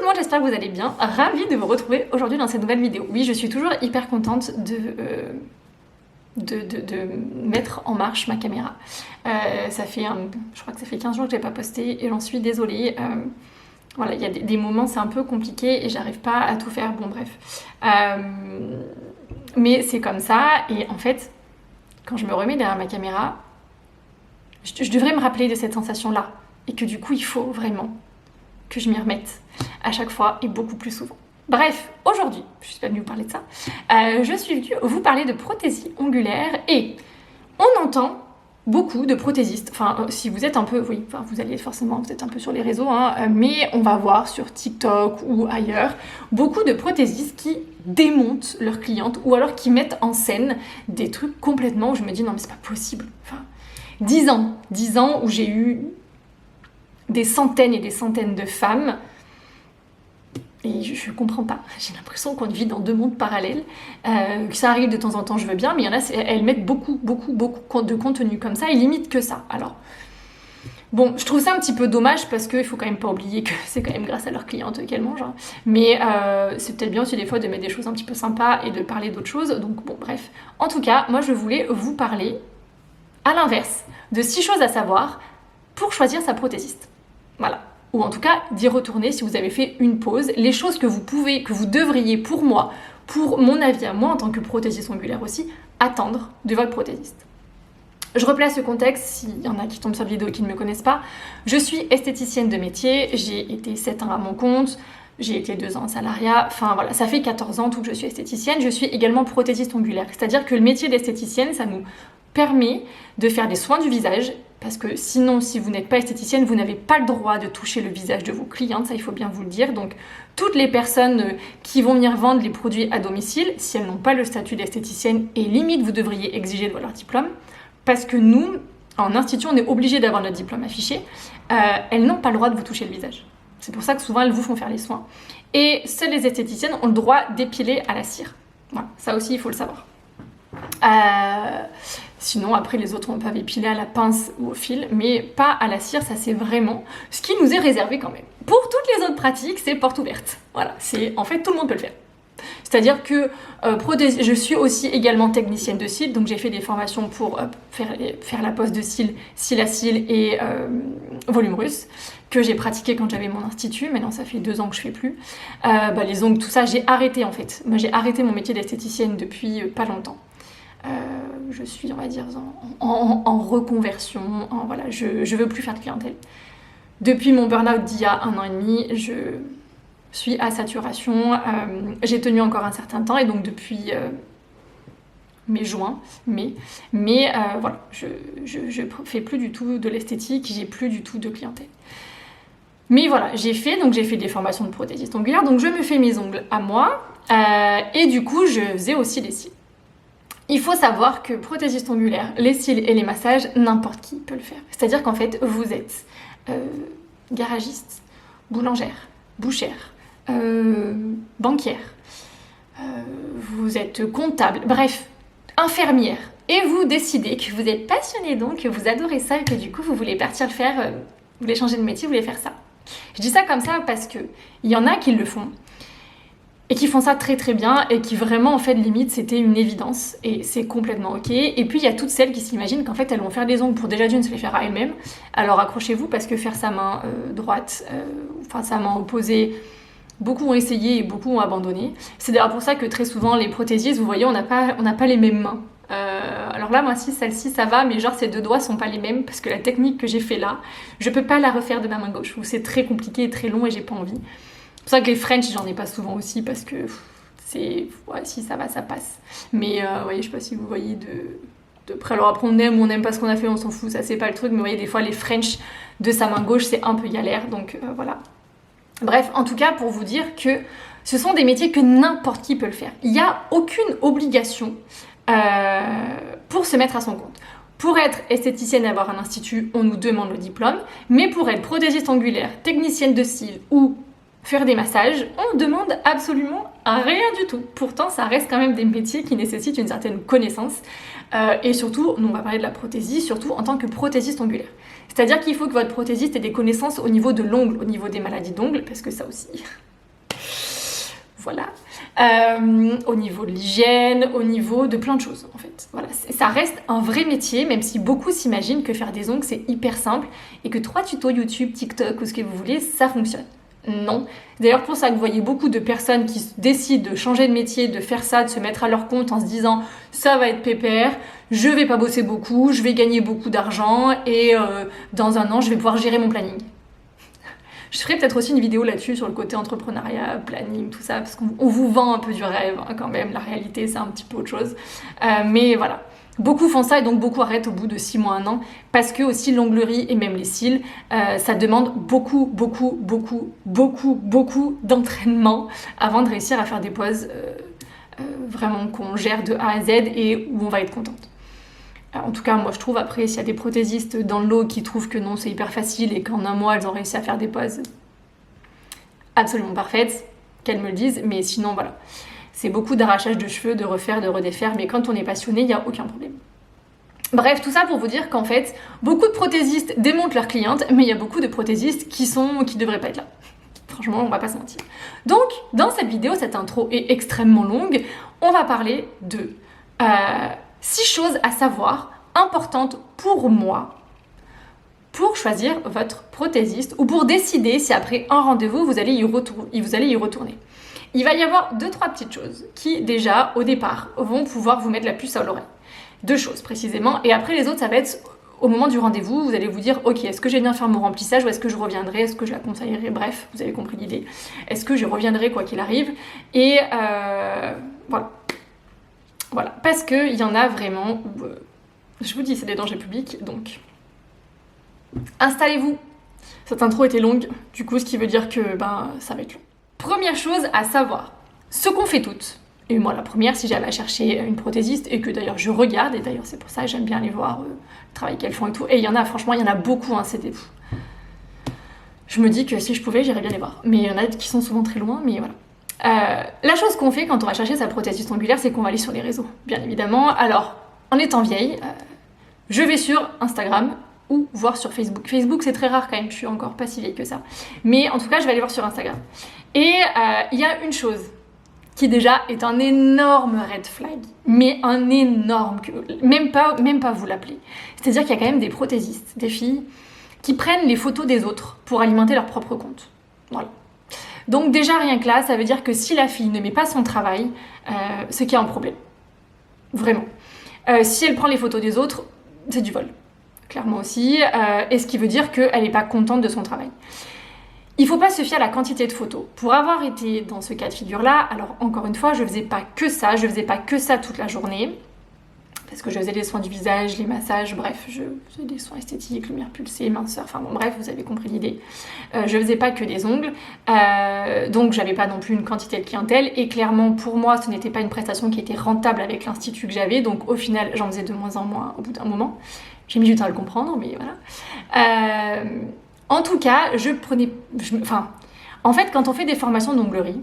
monde, j'espère que vous allez bien. Ravie de vous retrouver aujourd'hui dans cette nouvelle vidéo. Oui, je suis toujours hyper contente de mettre en marche ma caméra. Ça fait, je crois que ça fait 15 jours que je n'ai pas posté et j'en suis désolée. Voilà, il y a des moments, c'est un peu compliqué et j'arrive pas à tout faire. Bon, bref. Mais c'est comme ça et en fait, quand je me remets derrière ma caméra, je devrais me rappeler de cette sensation-là et que du coup, il faut vraiment que je m'y remette à chaque fois et beaucoup plus souvent. Bref, aujourd'hui, je suis pas venue vous parler de ça, je suis venue vous parler de prothésie ongulaire et on entend beaucoup de prothésistes, enfin si vous êtes un peu, oui, enfin vous allez forcément, vous êtes un peu sur les réseaux, mais on va voir sur TikTok ou ailleurs, beaucoup de prothésistes qui démontent leurs clientes ou alors qui mettent en scène des trucs complètement où je me dis non mais c'est pas possible, enfin 10 ans où j'ai eu des centaines et des centaines de femmes et je comprends pas, j'ai l'impression qu'on vit dans deux mondes parallèles, que ça arrive de temps en temps je veux bien, mais il y en a, elles mettent beaucoup de contenu comme ça et limite que ça. Alors bon, je trouve ça un petit peu dommage parce qu'il faut quand même pas oublier que c'est quand même grâce à leurs clientes qu'elles mangent, mais c'est peut-être bien aussi des fois de mettre des choses un petit peu sympas et de parler d'autres choses, donc bon bref. En tout cas, moi je voulais vous parler à l'inverse de 6 choses à savoir pour choisir sa prothésiste. Voilà. Ou en tout cas, d'y retourner si vous avez fait une pause. Les choses que vous pouvez, que vous devriez, pour moi, pour mon avis à moi, en tant que prothésiste ongulaire aussi, attendre de votre prothésiste. Je replace le contexte, s'il y en a qui tombent sur la vidéo et qui ne me connaissent pas. Je suis esthéticienne de métier, j'ai été 7 ans à mon compte, j'ai été 2 ans en salariat, enfin voilà, ça fait 14 ans tout que je suis esthéticienne. Je suis également prothésiste ongulaire, c'est-à-dire que le métier d'esthéticienne, ça nous permet de faire des soins du visage, parce que sinon, si vous n'êtes pas esthéticienne, vous n'avez pas le droit de toucher le visage de vos clientes, ça il faut bien vous le dire. Donc toutes les personnes qui vont venir vendre les produits à domicile, si elles n'ont pas le statut d'esthéticienne, et limite vous devriez exiger de leur diplôme, parce que nous, en institut, on est obligé d'avoir notre diplôme affiché, elles n'ont pas le droit de vous toucher le visage. C'est pour ça que souvent elles vous font faire les soins. Et seules les esthéticiennes ont le droit d'épiler à la cire. Voilà, ça aussi il faut le savoir. Sinon après les autres on peut épiler à la pince ou au fil, mais pas à la cire, ça c'est vraiment ce qui nous est réservé quand même. Pour toutes les autres pratiques, c'est porte ouverte. Voilà, c'est en fait tout le monde peut le faire. C'est-à-dire que je suis aussi également technicienne de cils, donc j'ai fait des formations pour faire la pose de cils, cils à cils et volume russe, que j'ai pratiqué quand j'avais mon institut. Maintenant ça fait 2 ans que je fais plus. Les ongles, tout ça, j'ai arrêté en fait. Moi j'ai arrêté mon métier d'esthéticienne depuis pas longtemps. Je suis, on va dire, en reconversion, voilà, je veux plus faire de clientèle. Depuis mon burn-out d'il y a 1 an et demi, je suis à saturation, j'ai tenu encore un certain temps et donc depuis juin, voilà, je fais plus du tout de l'esthétique, j'ai plus du tout de clientèle. Mais voilà, j'ai fait des formations de prothésiste ongulaire, donc je me fais mes ongles à moi et du coup je faisais aussi les cils. Il faut savoir que prothésiste ongulaire, les cils et les massages, n'importe qui peut le faire. C'est-à-dire qu'en fait, vous êtes garagiste, boulangère, bouchère, banquière, vous êtes comptable, bref, infirmière. Et vous décidez que vous êtes passionné donc, que vous adorez ça et que du coup vous voulez partir le faire, vous voulez changer de métier, vous voulez faire ça. Je dis ça comme ça parce que il y en a qui le font. Et qui font ça très très bien et qui vraiment en fait limite c'était une évidence et c'est complètement ok. Et puis il y a toutes celles qui s'imaginent qu'en fait elles vont faire des ongles pour déjà d'une se les faire à elles-mêmes. Alors accrochez-vous parce que faire sa main droite, enfin sa main opposée, beaucoup ont essayé et beaucoup ont abandonné. C'est d'ailleurs pour ça que très souvent les prothésistes, vous voyez, on n'a pas les mêmes mains. Alors là moi si celle-ci ça va, mais genre ces 2 doigts sont pas les mêmes parce que la technique que j'ai fait là, je peux pas la refaire de ma main gauche. Ou c'est très compliqué et très long et j'ai pas envie. C'est pour ça que les French, j'en ai pas souvent aussi parce que c'est... Ouais, si ça va, ça passe. Mais voyez, je sais pas si vous voyez de près. Alors après, on aime ou on n'aime pas ce qu'on a fait, on s'en fout, ça c'est pas le truc. Mais vous voyez, des fois, les French de sa main gauche, c'est un peu galère. Donc voilà. Bref, en tout cas, pour vous dire que ce sont des métiers que n'importe qui peut le faire. Il n'y a aucune obligation pour se mettre à son compte. Pour être esthéticienne et avoir un institut, on nous demande le diplôme. Mais pour être prothésiste ongulaire, technicienne de cils ou faire des massages, on demande absolument rien du tout. Pourtant, ça reste quand même des métiers qui nécessitent une certaine connaissance. Et surtout, nous on va parler de la prothésie, surtout en tant que prothésiste ongulaire. C'est-à-dire qu'il faut que votre prothésiste ait des connaissances au niveau de l'ongle, au niveau des maladies d'ongles, parce que ça aussi, voilà, au niveau de l'hygiène, au niveau de plein de choses en fait. Voilà, ça reste un vrai métier, même si beaucoup s'imaginent que faire des ongles c'est hyper simple et que 3 tutos YouTube, TikTok ou ce que vous voulez, ça fonctionne. Non. D'ailleurs pour ça que vous voyez beaucoup de personnes qui décident de changer de métier, de faire ça, de se mettre à leur compte en se disant ça va être pépère, je vais pas bosser beaucoup, je vais gagner beaucoup d'argent et dans un an je vais pouvoir gérer mon planning. Je ferai peut-être aussi une vidéo là-dessus sur le côté entrepreneuriat, planning, tout ça, parce qu'on vous vend un peu du rêve hein, quand même, la réalité c'est un petit peu autre chose. Mais voilà, beaucoup font ça et donc beaucoup arrêtent au bout de 6 mois, 1 an, parce que aussi l'onglerie et même les cils, ça demande beaucoup d'entraînement avant de réussir à faire des poses vraiment qu'on gère de A à Z et où on va être contente. En tout cas, moi je trouve, après, s'il y a des prothésistes dans le lot qui trouvent que non, c'est hyper facile et qu'en 1 mois, elles ont réussi à faire des poses absolument parfaites, qu'elles me le disent, mais sinon, voilà. C'est beaucoup d'arrachage de cheveux, de refaire, de redéfaire, mais quand on est passionné, il n'y a aucun problème. Bref, tout ça pour vous dire qu'en fait, beaucoup de prothésistes démontent leurs clientes, mais il y a beaucoup de prothésistes qui devraient pas être là. Franchement, on va pas se mentir. Donc, dans cette vidéo, cette intro est extrêmement longue, on va parler de 6 choses à savoir, importantes pour moi, pour choisir votre prothésiste ou pour décider si après un rendez-vous, vous allez y retourner. Il va y avoir 2-3 petites choses qui, déjà, au départ, vont pouvoir vous mettre la puce à l'oreille. 2 choses, précisément. Et après, les autres, ça va être au moment du rendez-vous, vous allez vous dire, ok, est-ce que je vais bien faire mon remplissage ou est-ce que je reviendrai, est-ce que je la conseillerai, bref, vous avez compris l'idée. Est-ce que je reviendrai quoi qu'il arrive. Et voilà. Voilà, parce qu'il y en a vraiment où, je vous dis, c'est des dangers publics, donc installez-vous. Cette intro était longue, du coup, ce qui veut dire que ça va être long. Première chose à savoir, ce qu'on fait toutes, et moi la première, si j'avais à chercher une prothésiste, et que d'ailleurs je regarde, et d'ailleurs c'est pour ça que j'aime bien aller voir le travail qu'elles font et tout, et il y en a, franchement, il y en a beaucoup, hein, c'est des... Je me dis que si je pouvais, j'irais bien les voir, mais il y en a qui sont souvent très loin, mais voilà. La chose qu'on fait quand on va chercher sa prothésiste ongulaire, c'est qu'on va aller sur les réseaux, bien évidemment. Alors, en étant vieille, je vais sur Instagram ou voir sur Facebook. Facebook, c'est très rare quand même, je suis encore pas si vieille que ça. Mais en tout cas, je vais aller voir sur Instagram. Et il y a une chose qui déjà est un énorme red flag, mais un énorme, même pas vous l'appelez. C'est-à-dire qu'il y a quand même des prothésistes, des filles, qui prennent les photos des autres pour alimenter leur propre compte. Voilà. Donc déjà rien que là, ça veut dire que si la fille ne met pas son travail, c'est qu'il y a un problème. Vraiment. Si elle prend les photos des autres, c'est du vol. Clairement aussi. Et ce qui veut dire qu'elle n'est pas contente de son travail. Il ne faut pas se fier à la quantité de photos. Pour avoir été dans ce cas de figure-là, alors encore une fois, je ne faisais pas que ça. Je ne faisais pas que ça toute la journée. Parce que je faisais les soins du visage, les massages, bref, je faisais des soins esthétiques, lumière pulsée, minceur, enfin bon, bref, vous avez compris l'idée. Je faisais pas que des ongles, donc j'avais pas non plus une quantité de clientèle, et clairement, pour moi, ce n'était pas une prestation qui était rentable avec l'institut que j'avais, donc au final, j'en faisais de moins en moins au bout d'un moment. J'ai mis du temps à le comprendre, mais voilà. En tout cas, en fait, quand on fait des formations d'onglerie,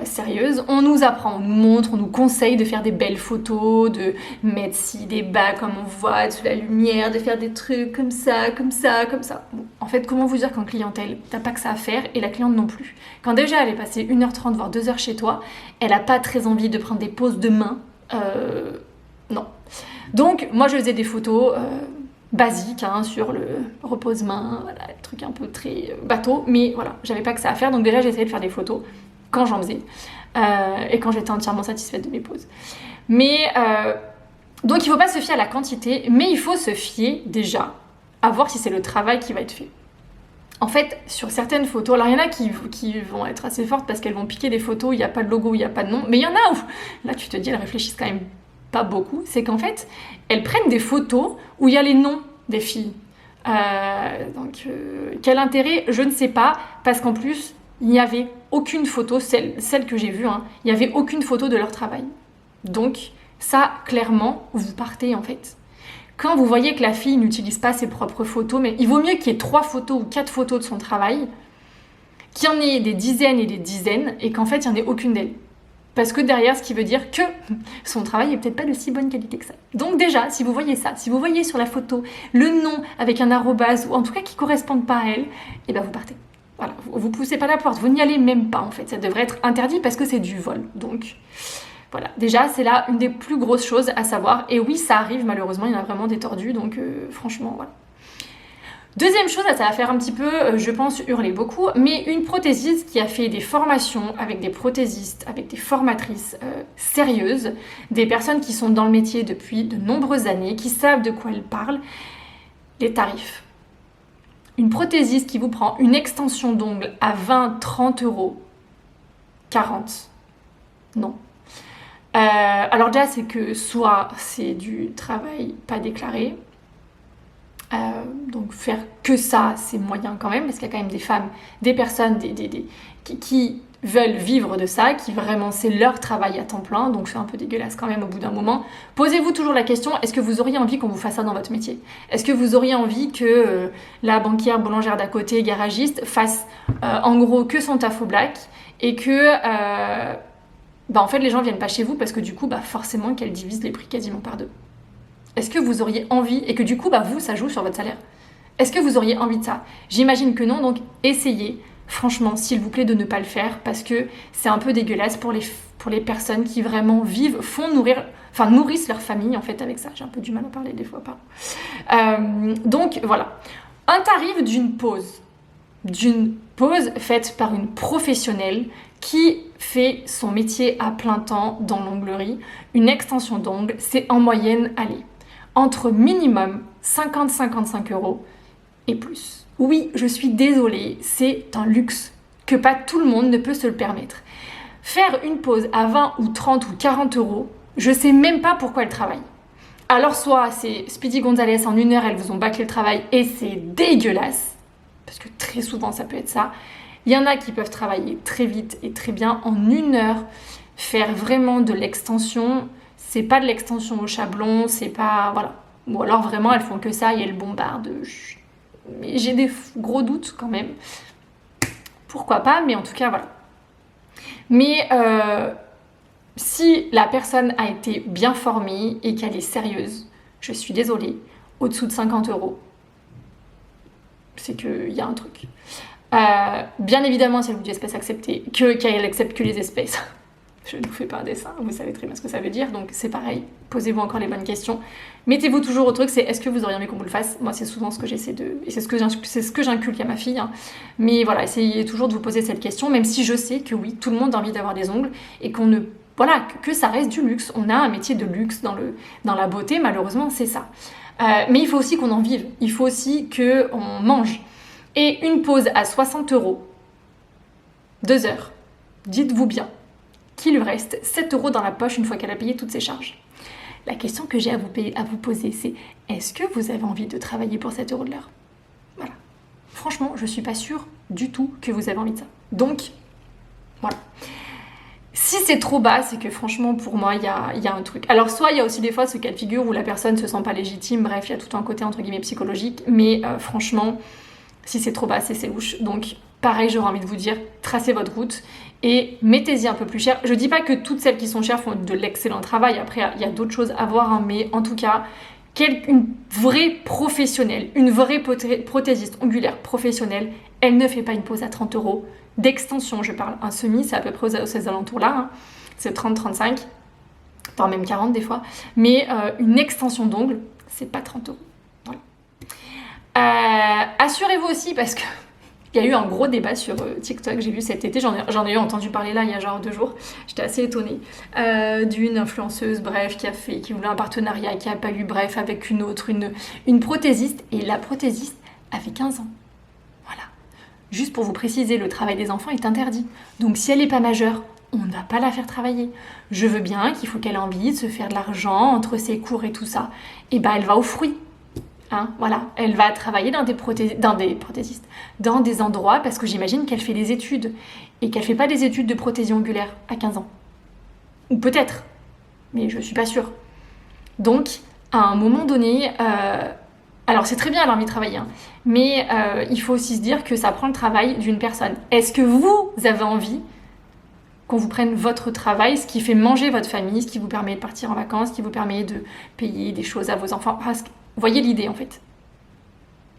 sérieuse, on nous apprend, on nous montre, on nous conseille de faire des belles photos, de mettre ci, des bas comme on voit, sous la lumière, de faire des trucs comme ça, comme ça, comme ça. Bon, en fait, comment vous dire qu'en clientèle, t'as pas que ça à faire et la cliente non plus. Quand déjà elle est passée 1h30 voire 2h chez toi, elle a pas très envie de prendre des poses de main, non. Donc moi je faisais des photos basiques hein, sur le repose-main, voilà, le truc un peu très bateau, mais voilà, j'avais pas que ça à faire, donc déjà j'essayais de faire des photos quand j'en faisais et quand j'étais entièrement satisfaite de mes poses. Mais donc il ne faut pas se fier à la quantité, mais il faut se fier déjà à voir si c'est le travail qui va être fait. En fait, sur certaines photos, alors il y en a qui vont être assez fortes parce qu'elles vont piquer des photos, il n'y a pas de logo, il n'y a pas de nom, mais il y en a où, là tu te dis, elles réfléchissent quand même pas beaucoup, c'est qu'en fait, elles prennent des photos où il y a les noms des filles. Quel intérêt, je ne sais pas, parce qu'en plus, il n'y avait aucune photo, celle que j'ai vue, hein, il n'y avait aucune photo de leur travail. Donc, ça, clairement, vous partez en fait. Quand vous voyez que la fille n'utilise pas ses propres photos, mais il vaut mieux qu'il y ait 3 photos ou 4 photos de son travail, qu'il y en ait des dizaines et des dizaines, et qu'en fait, il n'y en ait aucune d'elles. Parce que derrière, ce qui veut dire que son travail est peut-être pas de si bonne qualité que ça. Donc déjà, si vous voyez ça, si vous voyez sur la photo le nom avec un arrobase, ou en tout cas qui ne correspondent pas à elle, et ben vous partez. Voilà, vous poussez pas la porte, vous n'y allez même pas en fait. Ça devrait être interdit parce que c'est du vol. Donc voilà, déjà c'est là une des plus grosses choses à savoir. Et oui, ça arrive malheureusement, il y en a vraiment des tordus. Donc franchement, voilà. Deuxième chose, ça va faire un petit peu, je pense, hurler beaucoup, mais une prothésiste qui a fait des formations avec des prothésistes, avec des formatrices sérieuses, des personnes qui sont dans le métier depuis de nombreuses années, qui savent de quoi elles parlent, les tarifs. Une prothésiste qui vous prend une extension d'ongle à 20, 30 euros, 40, non. Alors déjà, c'est que soit c'est du travail pas déclaré, donc faire que ça, c'est moyen quand même, parce qu'il y a quand même des femmes, des personnes qui veulent vivre de ça, qui vraiment c'est leur travail à temps plein, donc c'est un peu dégueulasse quand même au bout d'un moment. Posez-vous toujours la question, est-ce que vous auriez envie qu'on vous fasse ça dans votre métier? Est-ce que vous auriez envie que la banquière, boulangère d'à côté, garagiste fasse en gros que son taf au black et que en fait les gens viennent pas chez vous parce que du coup forcément qu'elle divise les prix quasiment par deux? Est-ce que vous auriez envie, et que du coup, vous, ça joue sur votre salaire? Est-ce que vous auriez envie de ça? J'imagine que non, donc essayez, franchement, s'il vous plaît, de ne pas le faire, parce que c'est un peu dégueulasse pour les personnes qui vraiment vivent, nourrissent leur famille, en fait, avec ça. J'ai un peu du mal à parler des fois, pardon. Donc, voilà. Un tarif d'une pause faite par une professionnelle qui fait son métier à plein temps dans l'onglerie. Une extension d'ongle, c'est en moyenne, allez, entre minimum 50-55 euros et plus. Oui, je suis désolée, c'est un luxe que pas tout le monde ne peut se le permettre. Faire une pause à 20 ou 30 ou 40 euros, je sais même pas pourquoi elle travaille. Alors soit c'est Speedy Gonzalez, en 1 heure, elles vous ont bâclé le travail et c'est dégueulasse, parce que très souvent ça peut être ça. Il y en a qui peuvent travailler très vite et très bien en 1 heure, faire vraiment de l'extension. C'est pas de l'extension au chablon, c'est pas... Voilà. Ou alors vraiment elles font que ça et elles bombardent. Mais j'ai des gros doutes quand même. Pourquoi pas, mais en tout cas voilà. Mais si la personne a été bien formée et qu'elle est sérieuse, je suis désolée, au-dessous de 50 euros, c'est qu'il y a un truc. Bien évidemment, si elle vous dit espèce acceptée, qu'elle accepte que les espèces. Je ne vous fais pas un dessin, vous savez très bien ce que ça veut dire, donc c'est pareil, posez-vous encore les bonnes questions. Mettez-vous toujours au truc, c'est est-ce que vous auriez envie qu'on vous le fasse? Moi, c'est souvent ce que j'essaie de... Et c'est ce que j'inculque à ma fille. Hein. Mais voilà, essayez toujours de vous poser cette question, même si je sais que oui, tout le monde a envie d'avoir des ongles, et qu'on ne... Voilà, que ça reste du luxe. On a un métier de luxe dans la beauté, malheureusement, c'est ça. Mais il faut aussi qu'on en vive, il faut aussi qu'on mange. Et une pause à 60 euros, 2 heures, dites-vous bien qu'il lui reste 7 euros dans la poche une fois qu'elle a payé toutes ses charges. La question que j'ai à vous poser, c'est est-ce que vous avez envie de travailler pour 7 euros de l'heure? Voilà. Franchement, je suis pas sûre du tout que vous avez envie de ça. Donc, voilà. Si c'est trop bas, c'est que franchement, pour moi, il y a un truc. Alors, soit il y a aussi des fois ce cas de figure où la personne se sent pas légitime, bref, il y a tout un côté entre guillemets psychologique, mais franchement, si c'est trop bas, c'est louche. Donc, pareil, j'aurais envie de vous dire, tracez votre route et mettez-y un peu plus cher. Je dis pas que toutes celles qui sont chères font de l'excellent travail, après il y a d'autres choses à voir, hein, mais en tout cas, une vraie professionnelle, une vraie prothésiste ongulaire professionnelle, elle ne fait pas une pause à 30 euros d'extension, je parle. Un semi, c'est à peu près aux ces alentours-là, hein. C'est 30-35, voire même 40 des fois, mais une extension d'ongle, c'est pas 30 euros. Voilà. Assurez-vous aussi, parce que il y a eu un gros débat sur TikTok, j'ai vu cet été, j'en ai eu entendu parler là il y a genre 2 jours, j'étais assez étonnée, d'une influenceuse, bref, qui voulait un partenariat, qui n'a pas eu, bref, avec une autre, une prothésiste, et la prothésiste avait 15 ans. Voilà. Juste pour vous préciser, le travail des enfants est interdit, donc si elle n'est pas majeure, on ne va pas la faire travailler. Je veux bien qu'il faut qu'elle ait envie de se faire de l'argent entre ses cours et tout ça, et elle va aux fruits. Hein, voilà, elle va travailler dans des endroits, parce que j'imagine qu'elle fait des études et qu'elle fait pas des études de prothésie ongulaire à 15 ans. Ou peut-être, mais je suis pas sûre. Donc, à un moment donné, alors c'est très bien, elle a envie de travailler, hein, mais il faut aussi se dire que ça prend le travail d'une personne. Est-ce que vous avez envie qu'on vous prenne votre travail, ce qui fait manger votre famille, ce qui vous permet de partir en vacances, ce qui vous permet de payer des choses à vos enfants? Vous voyez l'idée en fait.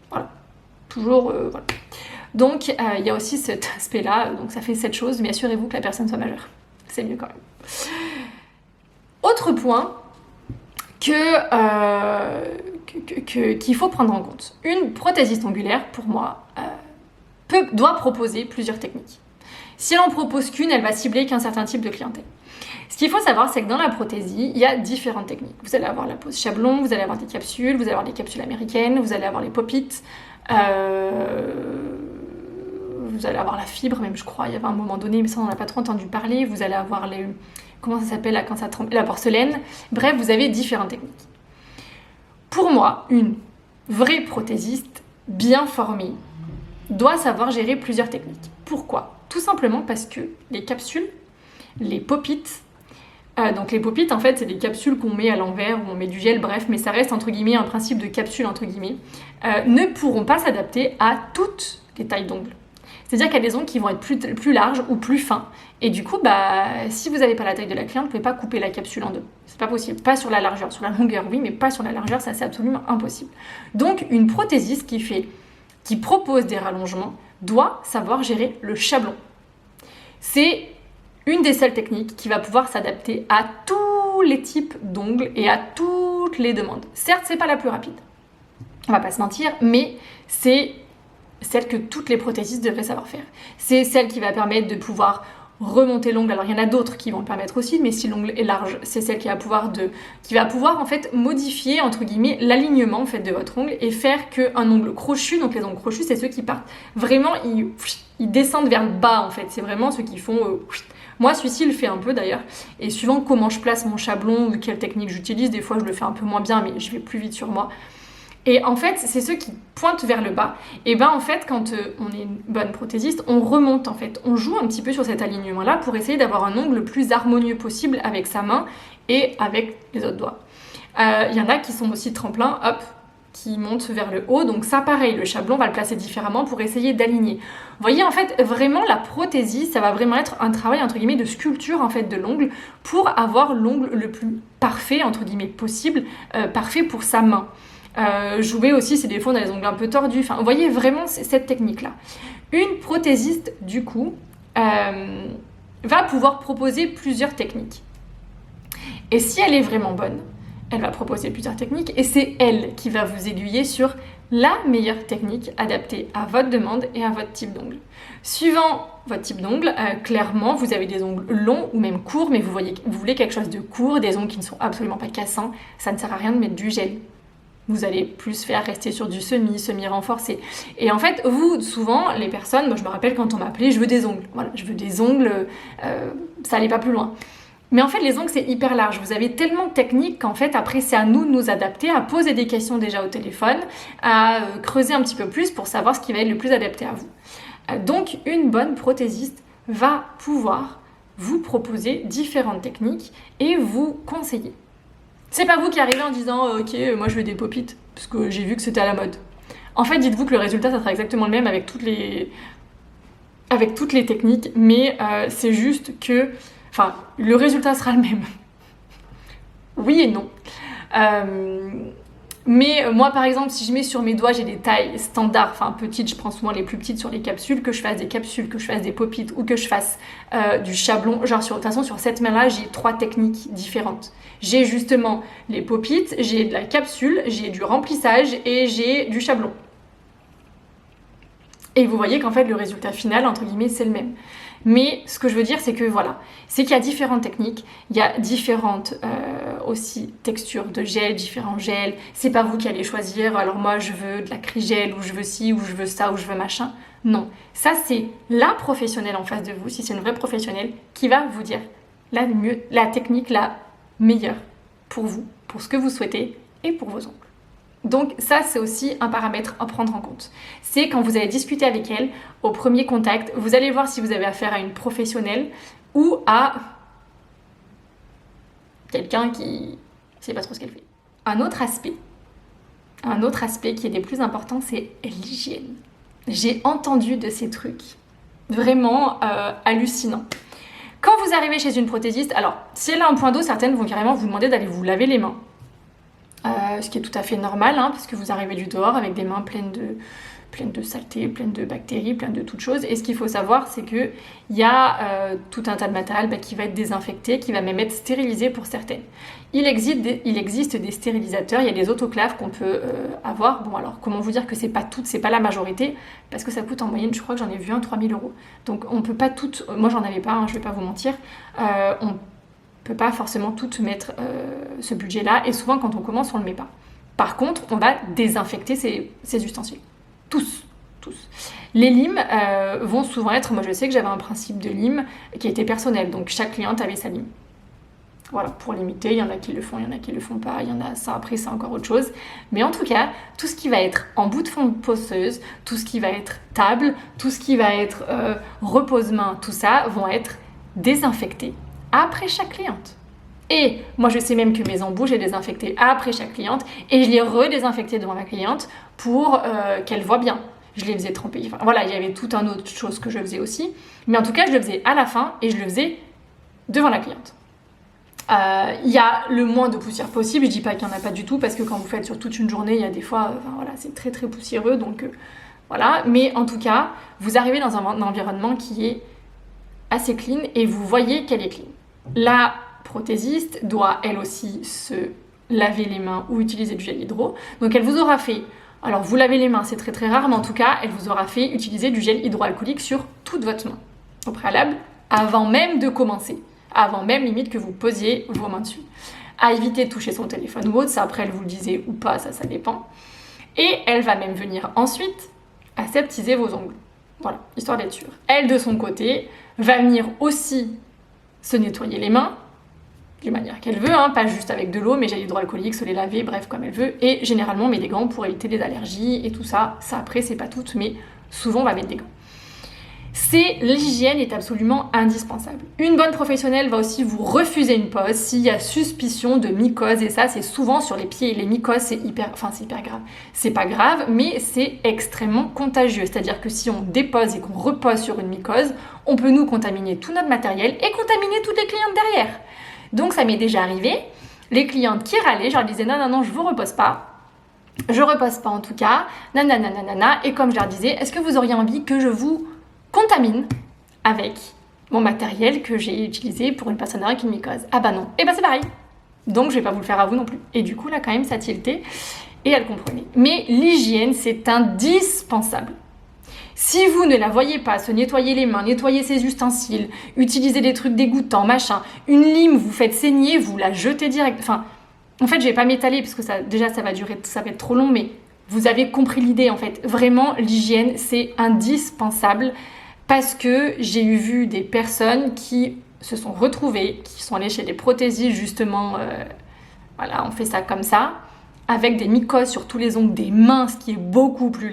Voilà. Toujours, voilà. Donc il y a aussi cet aspect-là, donc ça fait 7 choses, mais assurez-vous que la personne soit majeure. C'est mieux quand même. Autre point qu'il faut prendre en compte. Une prothésiste ongulaire, pour moi, doit proposer plusieurs techniques. Si elle en propose qu'une, elle va cibler qu'un certain type de clientèle. Ce qu'il faut savoir, c'est que dans la prothésie, il y a différentes techniques. Vous allez avoir la pose chablon, vous allez avoir des capsules, vous allez avoir des capsules américaines, vous allez avoir les pop-it, vous allez avoir la fibre, même je crois, il y avait un moment donné, mais ça on n'en a pas trop entendu parler, vous allez avoir les... Comment ça s'appelle là, quand ça tremble, la porcelaine. Bref, vous avez différentes techniques. Pour moi, une vraie prothésiste bien formée doit savoir gérer plusieurs techniques. Pourquoi ? Tout simplement parce que les capsules, les pop-it, donc les pop-it en fait c'est des capsules qu'on met à l'envers ou on met du gel, bref, mais ça reste entre guillemets un principe de capsule entre guillemets, ne pourront pas s'adapter à toutes les tailles d'ongles. C'est-à-dire qu'il y a des ongles qui vont être plus larges ou plus fins. Et du coup, si vous n'avez pas la taille de la cliente, vous ne pouvez pas couper la capsule en deux. C'est pas possible. Pas sur la largeur. Sur la longueur, oui, mais pas sur la largeur, ça c'est absolument impossible. Donc, une prothésiste qui propose des rallongements doit savoir gérer le chablon. C'est une des seules techniques qui va pouvoir s'adapter à tous les types d'ongles et à toutes les demandes. Certes, c'est pas la plus rapide. On va pas se mentir, mais c'est celle que toutes les prothésistes devraient savoir faire. C'est celle qui va permettre de pouvoir remonter l'ongle. Alors il y en a d'autres qui vont le permettre aussi, mais si l'ongle est large, c'est celle qui va pouvoir en fait modifier entre guillemets l'alignement en fait de votre ongle et faire qu'un ongle crochu, donc les ongles crochus, c'est ceux qui partent vraiment, ils descendent vers le bas en fait. C'est vraiment ceux qui font moi, celui-ci, il le fait un peu d'ailleurs. Et suivant comment je place mon chablon ou quelle technique j'utilise, des fois je le fais un peu moins bien, mais je vais plus vite sur moi. Et en fait, c'est ceux qui pointent vers le bas. Et ben en fait, quand on est une bonne prothésiste, on remonte en fait. On joue un petit peu sur cet alignement-là pour essayer d'avoir un ongle le plus harmonieux possible avec sa main et avec les autres doigts. Il y en a qui sont aussi tremplins, hop, qui montent vers le haut. Donc ça, pareil, le chablon, on va le placer différemment pour essayer d'aligner. Vous voyez, en fait, vraiment, la prothésie, ça va vraiment être un travail, entre guillemets, de sculpture, en fait, de l'ongle pour avoir l'ongle le plus parfait, entre guillemets, possible, parfait pour sa main. Jouer aussi, c'est des fois on a les ongles un peu tordus. Enfin, vous voyez vraiment cette technique-là. Une prothésiste, du coup, va pouvoir proposer plusieurs techniques. Et si elle est vraiment bonne, elle va proposer plusieurs techniques et c'est elle qui va vous aiguiller sur la meilleure technique adaptée à votre demande et à votre type d'ongle. Suivant votre type d'ongle, clairement, vous avez des ongles longs ou même courts, mais vous voulez quelque chose de court, des ongles qui ne sont absolument pas cassants, ça ne sert à rien de mettre du gel. Vous allez plus faire rester sur du semi-renforcé. Et en fait, vous, souvent, les personnes, moi je me rappelle quand on m'appelait, je veux des ongles. Voilà, je veux des ongles, ça allait pas plus loin. Mais en fait, les ongles, c'est hyper large. Vous avez tellement de techniques qu'en fait, après, c'est à nous de nous adapter, à poser des questions déjà au téléphone, à creuser un petit peu plus pour savoir ce qui va être le plus adapté à vous. Donc, une bonne prothésiste va pouvoir vous proposer différentes techniques et vous conseiller. C'est pas vous qui arrivez en disant ok, moi je veux des pop-it parce que j'ai vu que c'était à la mode. En fait, dites-vous que le résultat ça sera exactement le même avec toutes les techniques, mais c'est juste que, enfin, le résultat sera le même. Oui et non. Mais moi par exemple, si je mets sur mes doigts, j'ai des tailles standards, enfin petites, je prends souvent les plus petites sur les capsules, que je fasse des capsules, que je fasse des pop-it ou que je fasse du chablon, genre de toute façon sur cette main là j'ai 3 techniques différentes. J'ai justement les pop-it, j'ai de la capsule, j'ai du remplissage et j'ai du chablon. Et vous voyez qu'en fait le résultat final entre guillemets c'est le même. Mais ce que je veux dire c'est que voilà, c'est qu'il y a différentes techniques, il y a différentes aussi textures de gel, différents gels, c'est pas vous qui allez choisir, alors moi je veux de l'acrygel ou je veux ci ou je veux ça ou je veux machin. Non, ça c'est la professionnelle en face de vous, si c'est une vraie professionnelle, qui va vous dire la technique la meilleure pour vous, pour ce que vous souhaitez et pour vos ongles. Donc ça, c'est aussi un paramètre à prendre en compte. C'est quand vous allez discuter avec elle, au premier contact, vous allez voir si vous avez affaire à une professionnelle ou à quelqu'un qui ne sait pas trop ce qu'elle fait. Un autre aspect qui est des plus importants, c'est l'hygiène. J'ai entendu de ces trucs vraiment hallucinants. Quand vous arrivez chez une prothésiste, alors si elle a un point d'eau, certaines vont carrément vous demander d'aller vous laver les mains. Ce qui est tout à fait normal, hein, parce que vous arrivez du dehors avec des mains pleines pleine de saleté, pleine de bactéries, pleine de toutes choses. Et ce qu'il faut savoir, c'est qu'il y a tout un tas de matériel qui va être désinfecté, qui va même être stérilisé pour certaines. Il existe des stérilisateurs, il y a des autoclaves qu'on peut avoir. Bon, alors comment vous dire que c'est pas toutes, c'est pas la majorité, parce que ça coûte en moyenne, je crois que j'en ai vu un 3 000 €. Donc on peut pas toutes, moi j'en avais pas, je vais pas vous mentir, on peut pas forcément toutes mettre ce budget-là, et souvent quand on commence, on le met pas. Par contre, on va désinfecter ces ustensiles. Tous. Les limes vont souvent être, moi je sais que j'avais un principe de lime qui était personnel, donc chaque cliente avait sa lime. Voilà, pour limiter, il y en a qui le font, il y en a qui le font pas, il y en a ça, après c'est encore autre chose. Mais en tout cas, tout ce qui va être en bout de fond de poseuse, tout ce qui va être table, tout ce qui va être repose-main, tout ça vont être désinfectés après chaque cliente. Et moi je sais même que mes embouts, j'ai désinfecté après chaque cliente et je les redésinfectais devant ma cliente pour qu'elle voit bien. Je les faisais tremper. Enfin, voilà, il y avait tout un autre chose que je faisais aussi. Mais en tout cas, je le faisais à la fin et je le faisais devant la cliente. Il y a le moins de poussière possible. Je dis pas qu'il n'y en a pas du tout parce que quand vous faites sur toute une journée, il y a des fois, voilà, c'est très très poussiéreux. Donc voilà. Mais en tout cas, vous arrivez dans un environnement qui est assez clean et vous voyez qu'elle est clean. La prothésiste doit elle aussi se laver les mains ou utiliser du gel hydro. Donc elle vous aura fait, alors vous lavez les mains, c'est très très rare, mais en tout cas, elle vous aura fait utiliser du gel hydroalcoolique sur toute votre main, au préalable, avant même de commencer, avant même limite que vous posiez vos mains dessus. À éviter de toucher son téléphone ou autre, ça après elle vous le disait ou pas, ça dépend. Et elle va même venir ensuite aseptiser vos ongles. Voilà, histoire d'être sûre. Elle, de son côté, va venir aussi se nettoyer les mains, d'une manière qu'elle veut, pas juste avec de l'eau, mais gel hydroalcoolique, se les laver, bref, comme elle veut. Et généralement, on met des gants pour éviter les allergies et tout ça. Ça, après, c'est pas toutes, mais souvent, on va mettre des gants. L'hygiène est absolument indispensable. Une bonne professionnelle va aussi vous refuser une pose s'il y a suspicion de mycose, et ça, c'est souvent sur les pieds. Et les mycoses, c'est hyper grave. C'est pas grave, mais c'est extrêmement contagieux. C'est-à-dire que si on dépose et qu'on repose sur une mycose, on peut nous contaminer tout notre matériel et contaminer toutes les clientes derrière. Donc ça m'est déjà arrivé, les clientes qui râlaient, je leur disais non, je vous repose pas en tout cas, nanana, et comme je leur disais, est-ce que vous auriez envie que je vous contamine avec mon matériel que j'ai utilisé pour une personne avec une mycose? Ah bah non, et bah c'est pareil, donc je vais pas vous le faire à vous non plus. Et du coup là quand même ça tiltait, et elle comprenait. Mais l'hygiène c'est indispensable. Si vous ne la voyez pas se nettoyer les mains, nettoyer ses ustensiles, utiliser des trucs dégoûtants, machin, une lime, vous faites saigner, vous la jetez direct. Enfin, en fait, je vais pas m'étaler parce que ça va être trop long, mais vous avez compris l'idée en fait. Vraiment, l'hygiène, c'est indispensable parce que j'ai vu des personnes qui se sont retrouvées, qui sont allées chez des prothésistes justement, voilà, on fait ça comme ça, avec des mycoses sur tous les ongles des mains, ce qui est beaucoup plus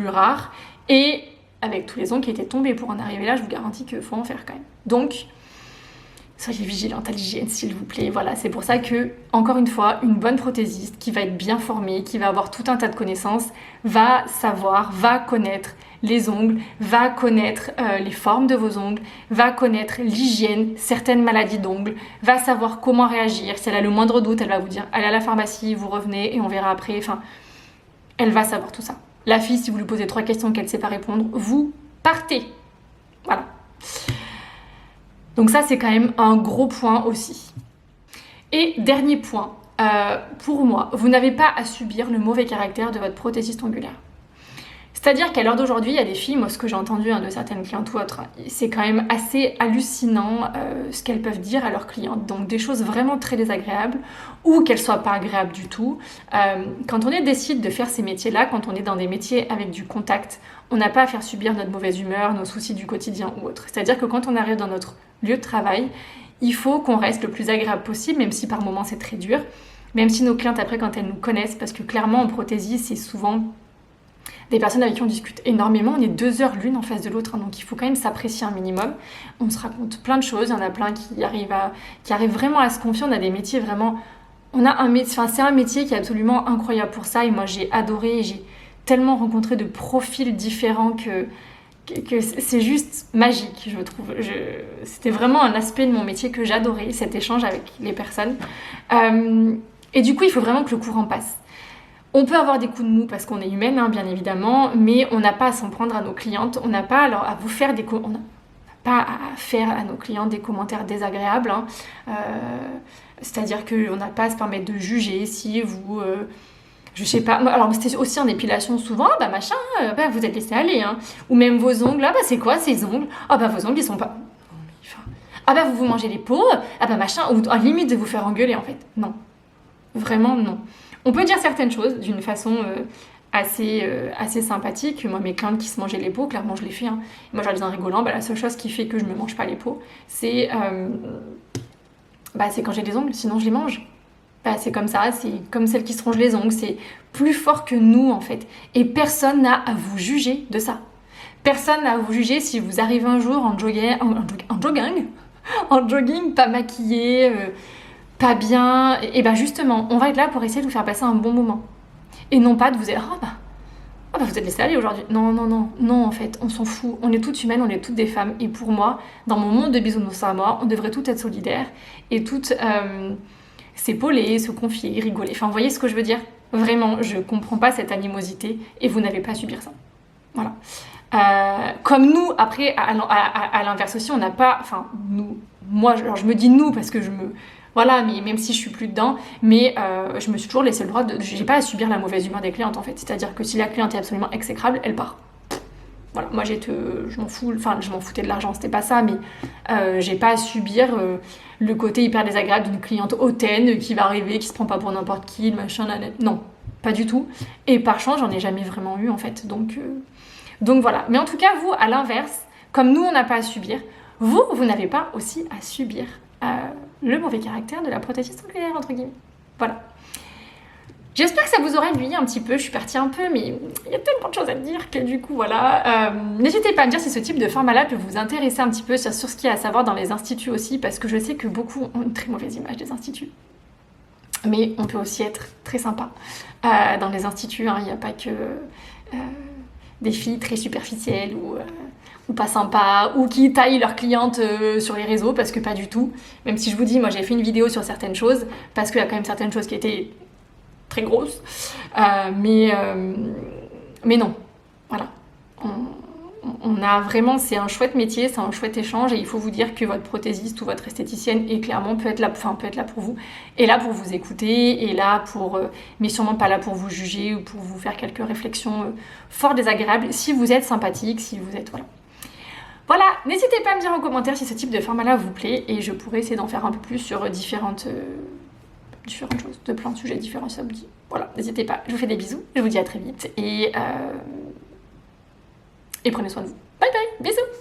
rare. Et avec tous les ongles qui étaient tombés pour en arriver là, je vous garantis qu'il faut en faire quand même. Donc, soyez vigilante à l'hygiène, s'il vous plaît. Voilà, c'est pour ça que, encore une fois, une bonne prothésiste qui va être bien formée, qui va avoir tout un tas de connaissances, va connaître les ongles, va connaître les formes de vos ongles, va connaître l'hygiène, certaines maladies d'ongles, va savoir comment réagir. Si elle a le moindre doute, elle va vous dire allez à la pharmacie, vous revenez et on verra après. Enfin, elle va savoir tout ça. La fille, si vous lui posez 3 questions qu'elle ne sait pas répondre, vous partez. Voilà. Donc ça, c'est quand même un gros point aussi. Et dernier point, pour moi, vous n'avez pas à subir le mauvais caractère de votre prothésiste ongulaire. C'est-à-dire qu'à l'heure d'aujourd'hui, il y a des filles, moi ce que j'ai entendu de certaines clientes ou autres, c'est quand même assez hallucinant ce qu'elles peuvent dire à leurs clientes. Donc des choses vraiment très désagréables ou qu'elles soient pas agréables du tout. Quand on décide de faire ces métiers-là, quand on est dans des métiers avec du contact, on n'a pas à faire subir notre mauvaise humeur, nos soucis du quotidien ou autre. C'est-à-dire que quand on arrive dans notre lieu de travail, il faut qu'on reste le plus agréable possible, même si par moments c'est très dur, même si nos clientes après quand elles nous connaissent, parce que clairement en prothésie c'est souvent des personnes avec qui on discute énormément, on est 2 heures l'une en face de l'autre, donc il faut quand même s'apprécier un minimum. On se raconte plein de choses, il y en a plein qui arrivent vraiment à se confier, on a des métiers vraiment... c'est un métier qui est absolument incroyable pour ça, et moi j'ai adoré, j'ai tellement rencontré de profils différents que c'est juste magique, je trouve. C'était vraiment un aspect de mon métier que j'adorais, cet échange avec les personnes. Et du coup, il faut vraiment que le courant passe. On peut avoir des coups de mou parce qu'on est humaine, hein, bien évidemment, mais on n'a pas à s'en prendre à nos clientes, on n'a pas alors à vous faire on n'a pas à faire à nos clientes des commentaires désagréables, hein. C'est-à-dire qu'on n'a pas à se permettre de juger si vous... je sais pas, alors c'était aussi en épilation souvent, ah bah machin, bah vous êtes laissé aller, hein. Ou même vos ongles, ah bah c'est quoi ces ongles? Ah bah vos ongles ils sont pas... Ah bah vous mangez les peaux, ah bah machin, ou à limite de vous faire engueuler en fait. Non, vraiment non. On peut dire certaines choses d'une façon assez sympathique. Moi mes clientes qui se mangeaient les peaux, clairement je les fais, hein. Moi je leur dis en rigolant, bah la seule chose qui fait que je me mange pas les peaux, c'est quand j'ai des ongles, sinon je les mange. Bah, c'est comme ça, c'est comme celles qui se rongent les ongles, c'est plus fort que nous en fait. Et personne n'a à vous juger de ça. Personne n'a à vous juger si vous arrivez un jour en jogging, pas maquillé, pas bien. Et ben justement, on va être là pour essayer de vous faire passer un bon moment. Et non pas de vous dire, vous êtes laissé aller aujourd'hui. Non, en fait, on s'en fout. On est toutes humaines, on est toutes des femmes. Et pour moi, dans mon monde de bisounours à moi, on devrait toutes être solidaires et toutes... s'épauler, se confier, rigoler. Enfin, vous voyez ce que je veux dire? Vraiment, je comprends pas cette animosité et vous n'avez pas à subir ça. Voilà. Comme nous, après, à l'inverse aussi, on n'a pas... Enfin, nous... Moi, alors je me dis nous parce que je me... Voilà, mais même si je suis plus dedans, mais je me suis toujours laissé le droit de... J'ai pas à subir la mauvaise humeur des clientes, en fait. C'est-à-dire que si la cliente est absolument exécrable, elle part. Voilà, moi je m'en fous, enfin je m'en foutais de l'argent, c'était pas ça, mais j'ai pas à subir le côté hyper désagréable d'une cliente hautaine qui va arriver, qui se prend pas pour n'importe qui, machin, non, pas du tout. Et par chance, j'en ai jamais vraiment eu en fait, donc voilà. Mais en tout cas, vous, à l'inverse, comme nous on n'a pas à subir, vous n'avez pas aussi à subir le mauvais caractère de la prothésiste oculaire, entre guillemets. Voilà. J'espère que ça vous aura aiguillé un petit peu, je suis partie un peu, mais il y a tellement de choses à dire que du coup, voilà. N'hésitez pas à me dire si ce type de format-là peut vous intéresser un petit peu sur ce qu'il y a à savoir dans les instituts aussi, parce que je sais que beaucoup ont une très mauvaise image des instituts. Mais on peut aussi être très sympa dans les instituts, hein. Il n'y a pas que des filles très superficielles ou pas sympas, ou qui taillent leurs clientes sur les réseaux, parce que pas du tout. Même si je vous dis, moi j'ai fait une vidéo sur certaines choses, parce qu'il y a quand même certaines choses qui étaient... très grosse, mais non, voilà, on a vraiment, c'est un chouette métier, c'est un chouette échange, et il faut vous dire que votre prothésiste ou votre esthéticienne est clairement peut être là pour vous, et là pour vous écouter, et là pour, mais sûrement pas là pour vous juger ou pour vous faire quelques réflexions fort désagréables, si vous êtes sympathique, si vous êtes, voilà, n'hésitez pas à me dire en commentaire si ce type de format-là vous plaît, et je pourrais essayer d'en faire un peu plus sur différentes choses, de plein de sujets différents, ça me dit. Voilà, n'hésitez pas, je vous fais des bisous, je vous dis à très vite, et prenez soin de vous. Bye bye, bisous.